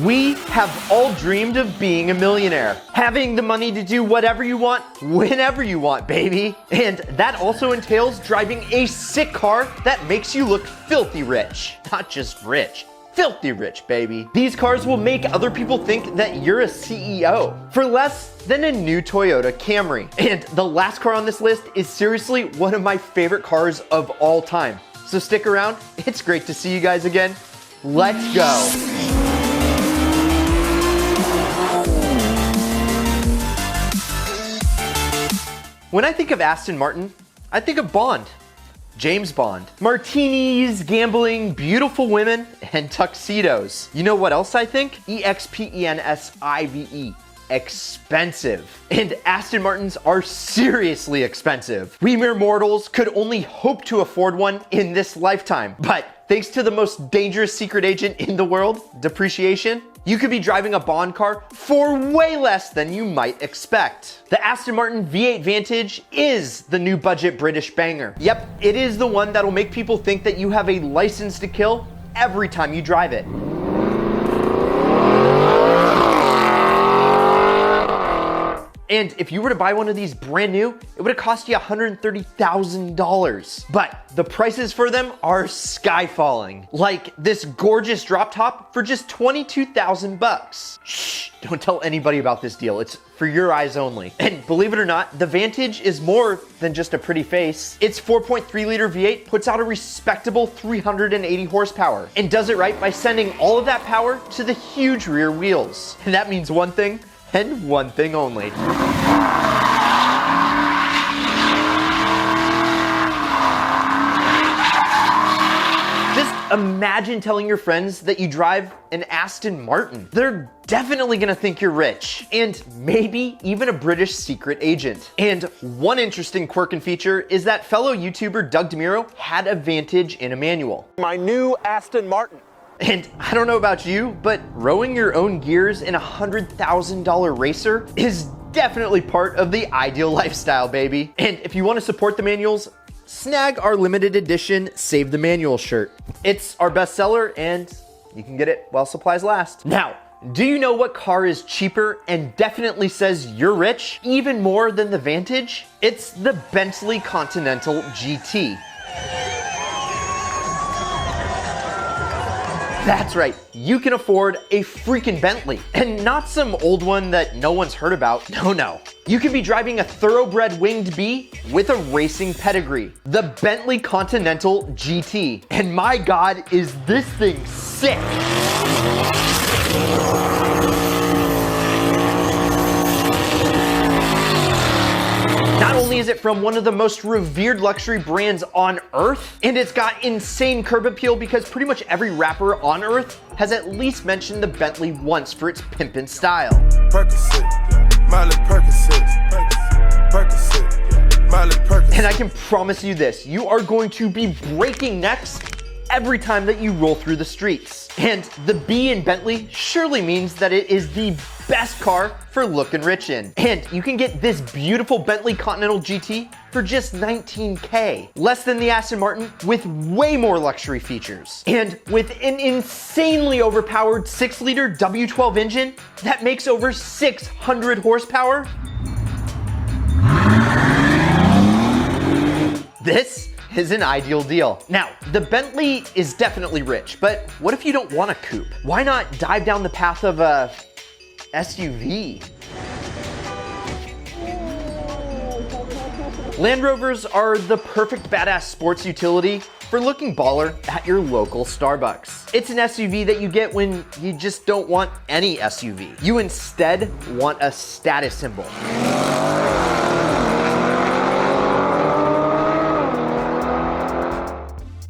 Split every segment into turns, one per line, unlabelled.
We have all dreamed of being a millionaire, having the money to do whatever you want, whenever you want, baby. And that also entails driving a sick car that makes you look filthy rich. Not just rich. Filthy rich, baby. These cars will make other people think that you're a CEO for less than a new Toyota Camry. And the last car on this list is seriously one of my favorite cars of all time. So stick around, it's great to see you guys again. Let's go. When I think of Aston Martin, I think of Bond. James Bond. Martinis, gambling, beautiful women, and tuxedos. You know what else I think? EXPENSIVE. Expensive. And Aston Martins are seriously expensive. We mere mortals could only hope to afford one in this lifetime. But thanks to the most dangerous secret agent in the world, depreciation, you could be driving a Bond car for way less than you might expect. The Aston Martin V8 Vantage is the new budget British banger. Yep, it is the one that'll make people think that you have a license to kill every time you drive it. And if you were to buy one of these brand new, it would have cost you $130,000. But the prices for them are sky falling. Like this gorgeous drop top for just 22,000 bucks. Shh, don't tell anybody about this deal. It's for your eyes only. And believe it or not, the Vantage is more than just a pretty face. Its 4.3 liter V8 puts out a respectable 380 horsepower and does it right by sending all of that power to the huge rear wheels. And that means one thing, and one thing only. Just imagine telling your friends that you drive an Aston Martin. They're definitely gonna think you're rich, and maybe even a British secret agent. And one interesting quirk and feature is that fellow YouTuber Doug DeMuro had a Vantage in a manual.
My new Aston Martin.
And I don't know about you, but rowing your own gears in a $100,000 racer is definitely part of the ideal lifestyle, baby. And if you want to support the manuals, snag our limited edition Save the Manual shirt. It's our bestseller and you can get it while supplies last. Now, do you know what car is cheaper and definitely says you're rich even more than the Vantage? It's the Bentley Continental GT. That's right, you can afford a freaking Bentley, and not some old one that no one's heard about. No. You could be driving a thoroughbred winged bee with a racing pedigree, the Bentley Continental GT. And my God, is this thing sick. Not only is it from one of the most revered luxury brands on earth, and it's got insane curb appeal because pretty much every rapper on earth has at least mentioned the Bentley once for its pimpin' style. And I can promise you this, you are going to be breaking necks every time that you roll through the streets. And the B in Bentley surely means that it is the best car for looking rich in. And you can get this beautiful Bentley Continental GT for just $19K. Less than the Aston Martin with way more luxury features. And with an insanely overpowered 6-liter W12 engine that makes over 600 horsepower. This is an ideal deal. Now, the Bentley is definitely rich, but what if you don't want a coupe? Why not dive down the path of a SUV? Land Rovers are the perfect badass sports utility for looking baller at your local Starbucks. It's an SUV that you get when you just don't want any SUV. You instead want a status symbol.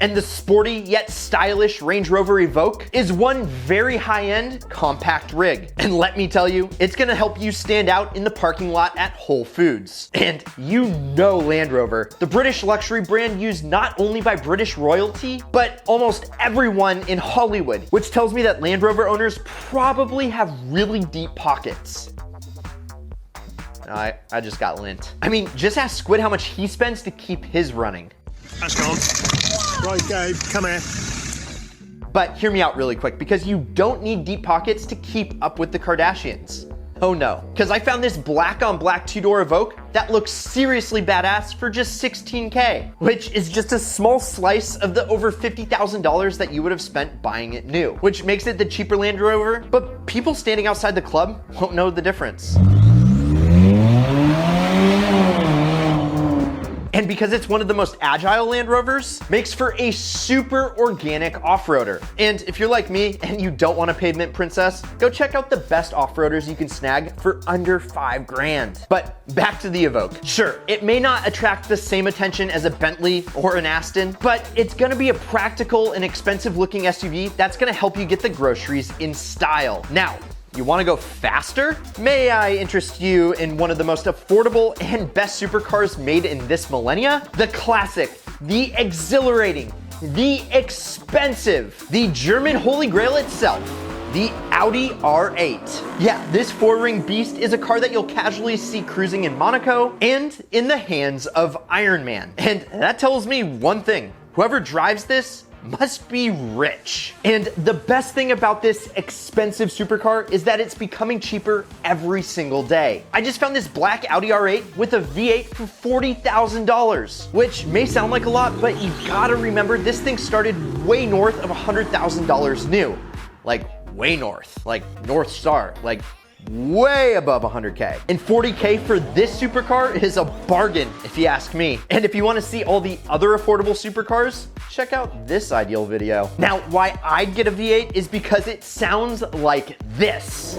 And the sporty yet stylish Range Rover Evoque is one very high-end compact rig. And let me tell you, it's gonna help you stand out in the parking lot at Whole Foods. And you know Land Rover, the British luxury brand used not only by British royalty, but almost everyone in Hollywood, which tells me that Land Rover owners probably have really deep pockets. I just got lint. I mean, just ask Squid how much he spends to keep his running.
That's gone. Right, Gabe, come here.
But hear me out really quick, because you don't need deep pockets to keep up with the Kardashians. Oh no, because I found this black on black two-door Evoque that looks seriously badass for just $16K, which is just a small slice of the over $50,000 that you would have spent buying it new, which makes it the cheaper Land Rover, but people standing outside the club won't know the difference. And because it's one of the most agile Land Rovers, makes for a super organic off-roader. And if you're like me and you don't want a pavement princess, go check out the best off-roaders you can snag for under $5 grand. But back to the Evoque. Sure, it may not attract the same attention as a Bentley or an Aston, but it's gonna be a practical and expensive looking SUV that's gonna help you get the groceries in style. Now, you want to go faster? May I interest you in one of the most affordable and best supercars made in this millennia? The classic, the exhilarating, the expensive, the German holy grail itself, the Audi R8. Yeah, this four-ring beast is a car that you'll casually see cruising in Monaco and in the hands of Iron Man. And that tells me one thing: whoever drives this must be rich. And the best thing about this expensive supercar is that it's becoming cheaper every single day. I just found this black Audi R8 with a V8 for $40,000, which may sound like a lot, but you gotta remember this thing started way north of $100,000 new. Like way north, like North Star, like way above 100K. And 40K for this supercar is a bargain, if you ask me. And if you want to see all the other affordable supercars, check out this ideal video. Now, why I'd get a V8 is because it sounds like this.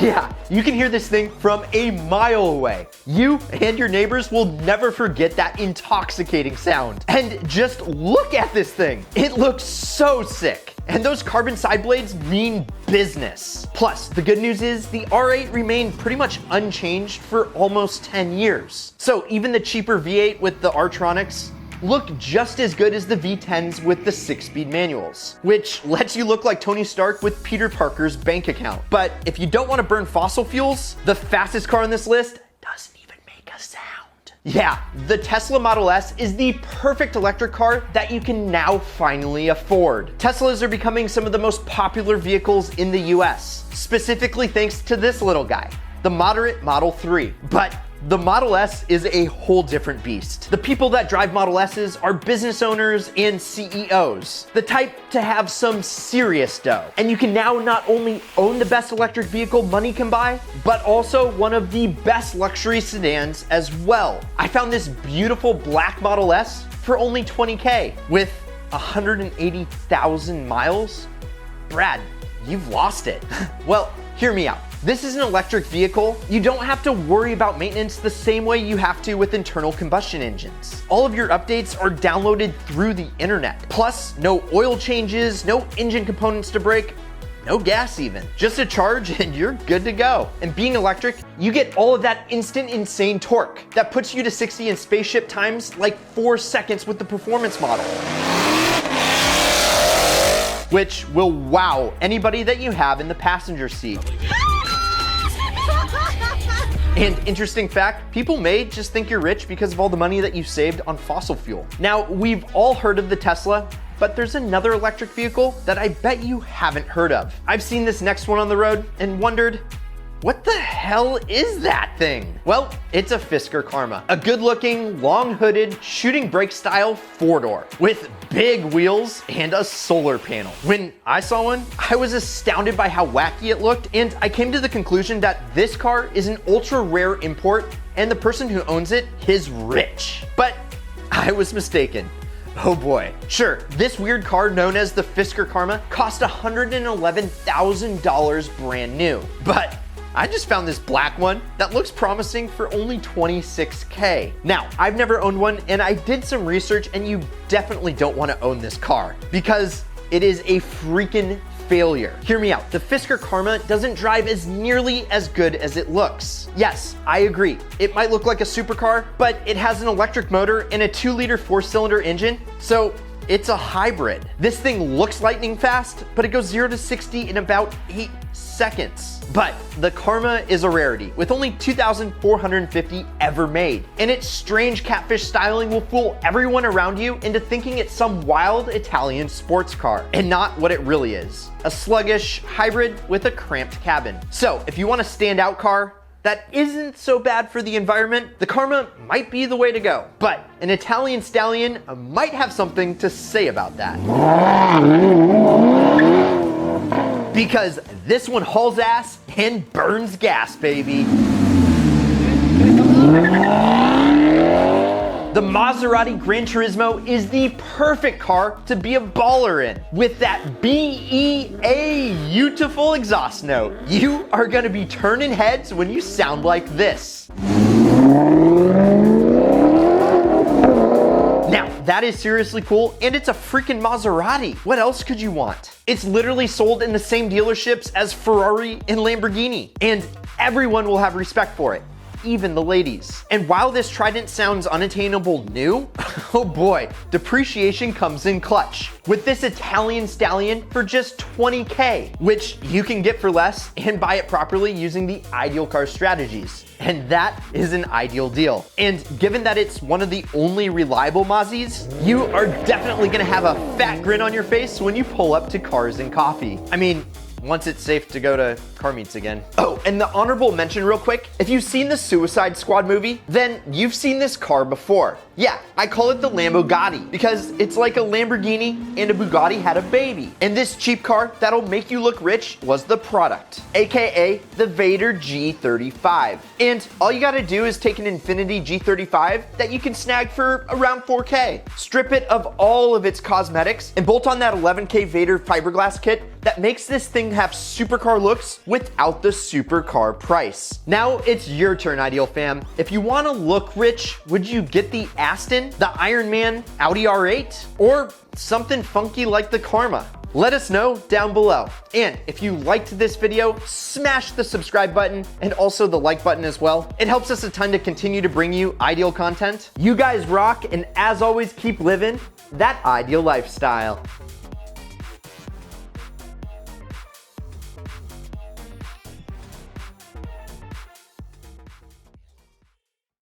Yeah, you can hear this thing from a mile away. You and your neighbors will never forget that intoxicating sound. And just look at this thing. It looks so sick. And those carbon side blades mean business. Plus, the good news is the R8 remained pretty much unchanged for almost 10 years. So even the cheaper V8 with the R-Tronics look just as good as the V10s with the 6-speed manuals, which lets you look like Tony Stark with Peter Parker's bank account. But if you don't want to burn fossil fuels, the fastest car on this list doesn't even make a sound. Yeah, the Tesla Model S is the perfect electric car that you can now finally afford. Teslas are becoming some of the most popular vehicles in the US, specifically thanks to this little guy, the moderate Model 3. But the Model S is a whole different beast. The people that drive Model S's are business owners and CEOs, the type to have some serious dough. And you can now not only own the best electric vehicle money can buy, but also one of the best luxury sedans as well. I found this beautiful black Model S for only $20K with 180,000 miles. Brad, you've lost it. Well, hear me out. This is an electric vehicle. You don't have to worry about maintenance the same way you have to with internal combustion engines. All of your updates are downloaded through the internet. Plus, no oil changes, no engine components to break, no gas even. Just a charge and you're good to go. And being electric, you get all of that instant insane torque that puts you to 60 in spaceship times like 4 seconds with the performance model, which will wow anybody that you have in the passenger seat. And interesting fact, people may just think you're rich because of all the money that you saved on fossil fuel. Now, we've all heard of the Tesla, but there's another electric vehicle that I bet you haven't heard of. I've seen this next one on the road and wondered, what the hell is that thing? Well, it's a Fisker Karma, a good-looking, long-hooded, shooting brake style 4-door with big wheels and a solar panel. When I saw one, I was astounded by how wacky it looked, and I came to the conclusion that this car is an ultra-rare import, and the person who owns it is rich. But I was mistaken. Oh boy. Sure, this weird car known as the Fisker Karma cost $111,000 brand new, but I just found this black one that looks promising for only $26K. Now, I've never owned one, and I did some research, and you definitely don't want to own this car because it is a freaking failure. Hear me out. The Fisker Karma doesn't drive as nearly as good as it looks. Yes, I agree. It might look like a supercar, but it has an electric motor and a 2-liter 4-cylinder engine, so it's a hybrid. This thing looks lightning fast, but it goes 0 to 60 in about 8 seconds. seconds. But the Karma is a rarity, with only 2,450 ever made. And its strange catfish styling will fool everyone around you into thinking it's some wild Italian sports car, and not what it really is. A sluggish hybrid with a cramped cabin. So if you want a standout car that isn't so bad for the environment, the Karma might be the way to go. But an Italian stallion might have something to say about that. Because this one hauls ass and burns gas, baby. The Maserati Gran Turismo is the perfect car to be a baller in. With that beautiful exhaust note, you are gonna be turning heads when you sound like this. Now, that is seriously cool, and it's a freaking Maserati. What else could you want? It's literally sold in the same dealerships as Ferrari and Lamborghini, and everyone will have respect for it, even the ladies. And while this Trident sounds unattainable new, oh boy, depreciation comes in clutch. With this Italian stallion for just 20K, which you can get for less and buy it properly using the Ideal Car strategies. And that is an ideal deal. And given that it's one of the only reliable Mazis, you are definitely gonna have a fat grin on your face when you pull up to Cars and Coffee. I mean, once it's safe to go to car meets again. Oh, and the honorable mention real quick, if you've seen the Suicide Squad movie, then you've seen this car before. Yeah, I call it the Lambo-Gotti because it's like a Lamborghini and a Bugatti had a baby. And this cheap car that'll make you look rich was the product, AKA the Vader G35. And all you gotta do is take an Infiniti G35 that you can snag for around 4K. Strip it of all of its cosmetics and bolt on that 11K Vader fiberglass kit that makes this thing have supercar looks without the supercar price. Now it's your turn, Ideal fam. If you wanna look rich, would you get the Aston, the Iron Man Audi R8, or something funky like the Karma? Let us know down below. And if you liked this video, smash the subscribe button and also the like button as well. It helps us a ton to continue to bring you Ideal content. You guys rock, and as always, keep living that ideal lifestyle.